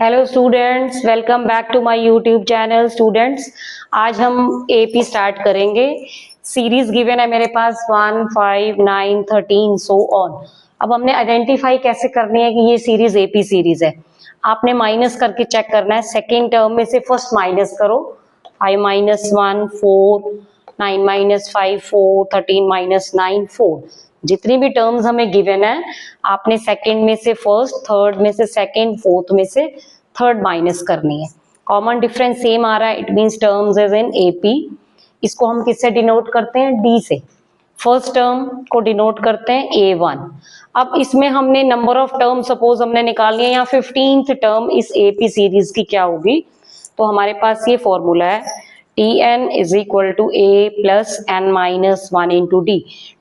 Hello students, welcome back to my YouTube channel. Students, आज हम AP start करेंगे। Series given है मेरे पास 1, 5, 9, 13 सो ऑन। अब हमने आइडेंटिफाई कैसे करनी है कि ये सीरीज एपी सीरीज है। आपने माइनस करके चेक करना है। सेकेंड टर्म में से फर्स्ट माइनस करो। 5 - 1 4, 9 - 5 4, 13 - 9 4। जितनी भी टर्म्स हमें गिवन है आपने सेकंड में से फर्स्ट, थर्ड में से सेकंड, फोर्थ में से थर्ड माइनस करनी है। कॉमन डिफरेंस सेम आ रहा है, it means terms is in AP. इसको हम किससे डिनोट करते हैं? डी से। फर्स्ट टर्म को डिनोट करते हैं A1। अब इसमें हमने नंबर ऑफ टर्म सपोज हमने निकालनी है, यहाँ 15th टर्म इस एपी सीरीज की क्या होगी, तो हमारे पास ये फॉर्मूला है Tn is equal to A plus n minus 1 into D.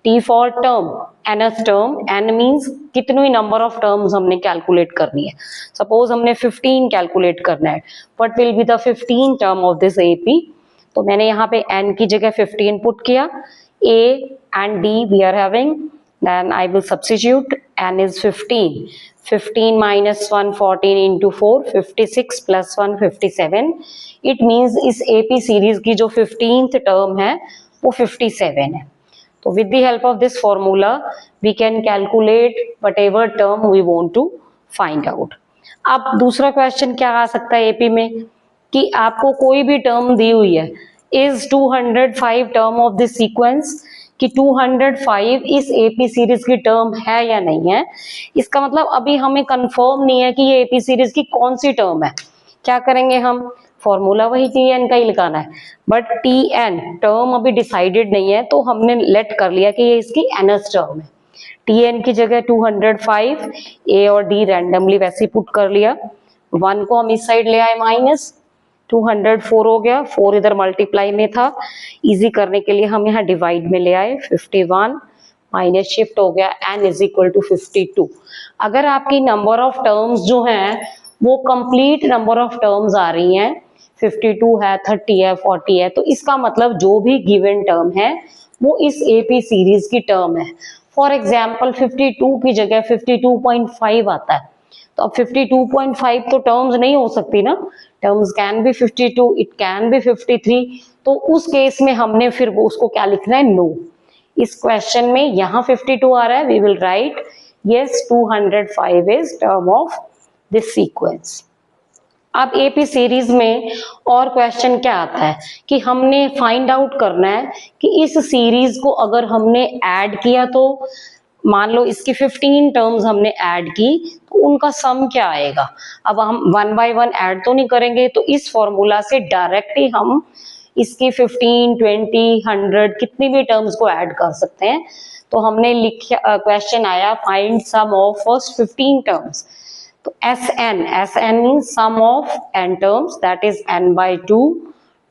T for term, nth term, n means कितनी नंबर ऑफ टर्म्स हमने कैलकुलेट करनी है। सपोज हमने 15 कैलकुलेट करना है, what will be the 15 term of this AP। तो मैंने यहाँ पे n की जगह 15 पुट किया। A and D we are having, then I will substitute n is 15. 15 minus 1 14 into 4 56 plus 1 57। It means इस एपी सीरीज की जो 15th टर्म है वो 57 है। तो with the help of this formula we can calculate whatever term we want to find out. अब दूसरा question क्या आ सकता है एपी में कि आपको कोई भी टर्म दी हुई है, is 205 term of this sequence, कि 205 इस एपी सीरीज की टर्म है या नहीं है। इसका मतलब अभी हमें कंफर्म नहीं है कि ये एपी सीरीज की कौन सी टर्म है। क्या करेंगे हम? फॉर्मूला वही Tn का ही लगाना है, बट Tn टर्म अभी डिसाइडेड नहीं है, तो हमने लेट कर लिया कि ये इसकी nth टर्म है। Tn की जगह 205, A और D रैंडमली वैसे पुट कर लिया। 1 को हम इस साइड ले आए माइनस, 204 हो गया, 4 इधर मल्टीप्लाई में था, इजी करने के लिए हम यहाँ डिवाइड में ले आए। 51 माइनस शिफ्ट हो गया, n इज इक्वल टू 52। अगर आपकी नंबर ऑफ टर्म्स जो हैं वो कंप्लीट नंबर ऑफ टर्म्स आ रही हैं, 52 है, 30 है, 40 है, तो इसका मतलब जो भी गिवन टर्म है वो इस एपी सीरीज की टर्म है। फॉर एग्जाम्पल 52 की जगह 52.5 आता है, तो अब 52.5 तो टर्म्स नहीं हो सकती ना। Terms can be 52, it can be 53। तो उस केस में हमने फिर वो उसको क्या लिखना है? नो। इस क्वेश्चन में यहाँ 52 आ रहा है, we will write yes 205 is term of this sequence. अब एपी सीरीज में और क्वेश्चन क्या आता है कि हमने फाइंड आउट करना है कि इस सीरीज को अगर हमने ऐड किया, तो मान लो इसकी 15 टर्म्स हमने ऐड की, तो उनका सम क्या आएगा। अब हम 1 बाय 1 ऐड तो नहीं करेंगे, तो इस फॉर्मूला से डायरेक्ट ही हम इसकी 15, 20, 100 कितनी भी टर्म्स को ऐड कर सकते हैं। तो हमने लिखा, क्वेश्चन आया find sum of first 15 terms. तो Sn means sum of n terms, that is n by 2,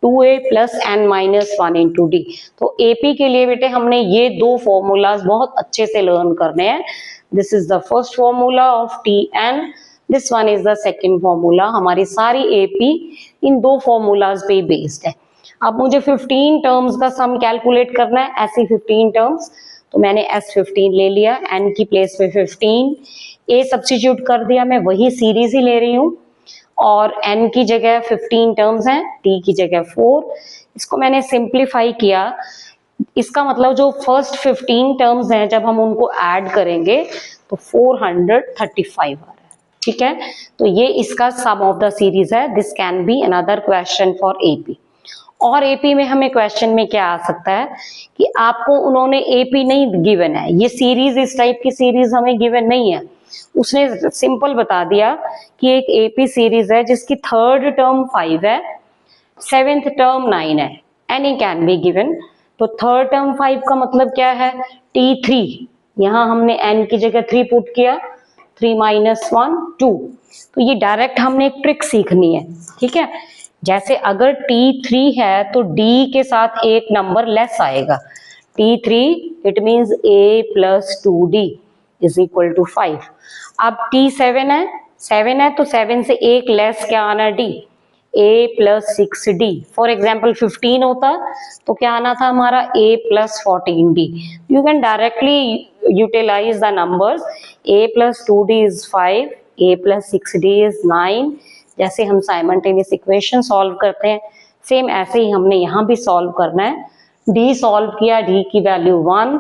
2a plus n minus 1 into d। तो AP के लिए बेटे हमने ये दो फॉर्मूलाज बहुत अच्छे से लर्न करने हैं। This is the first formula of Tn, this one is the second formula. हमारी सारी AP इन दो फॉर्मूलाज पे बेस्ड है। अब मुझे 15 टर्म्स का सम कैलकुलेट करना है, ऐसी 15 टर्म्स, तो मैंने S15 ले लिया, n की प्लेस पे 15, A सब्स्टिट्यूट कर दिया, मैं वही सीरीज ही ले रही हूँ, और n की जगह 15 टर्म्स हैं, t की जगह 4। इसको मैंने सिंप्लीफाई किया। इसका मतलब जो फर्स्ट 15 टर्म्स हैं जब हम उनको ऐड करेंगे तो 435 आ रहा है। ठीक है, तो ये इसका सम ऑफ द सीरीज है। This can be another question for AP. और एपी में हमें क्वेश्चन में क्या आ सकता है कि आपको उन्होंने एपी नहीं गिवन है, ये सीरीज इस टाइप की सीरीज हमें गिवन नहीं है। उसने सिंपल बता दिया कि एक एपी सीरीज है जिसकी थर्ड टर्म 5 है, सेवेंथ टर्म 9 है, एनी कैन बी गिवन। तो थर्ड टर्म 5 का मतलब क्या है? T3, यहाँ हमने n की जगह 3 पुट किया, 3 - 1 2। तो ये डायरेक्ट हमने एक ट्रिक सीखनी है। ठीक है, जैसे अगर T3 है तो D के साथ एक नंबर लेस आएगा, T3 it means A plus 2D is equal to 5। अब T7 है, 7 है तो 7 से एक लेस क्या आना? D, A plus 6D। For example 15 होता तो क्या आना था हमारा? A plus 14D। You can directly utilize the numbers. A plus 2D is 5, A plus 6D is 9, जैसे हम साइमल्टेनियस इक्वेशन सॉल्व करते हैं, सेम ऐसे ही हमने यहाँ भी सॉल्व करना है। डी सॉल्व किया, डी की वैल्यू 1,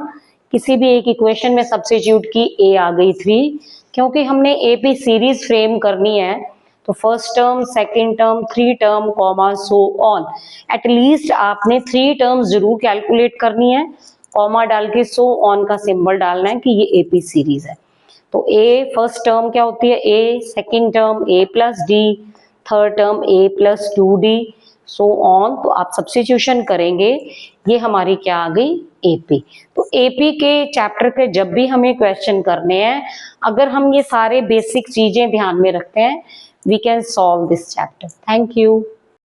किसी भी एक इक्वेशन में सब्स्टिट्यूट की, ए आ गई 3। क्योंकि हमने एपी सीरीज फ्रेम करनी है तो first term, second term, 3 term, comma, so on, at least आपने 3 टर्म जरूर कैलकुलेट करनी है, कॉमा डाल के सो ऑन का सिंबल डालना है कि ये एपी सीरीज है। तो ए फर्स्ट टर्म क्या होती है, a, second term a plus d, third term a plus 2d, so on. तो आप सब्स्टिट्यूशन करेंगे, ये हमारी क्या आ गई, एपी। तो एपी के चैप्टर के जब भी हमें क्वेश्चन करने हैं, अगर हम ये सारे बेसिक चीजें ध्यान में रखते हैं, we can solve this chapter. Thank you.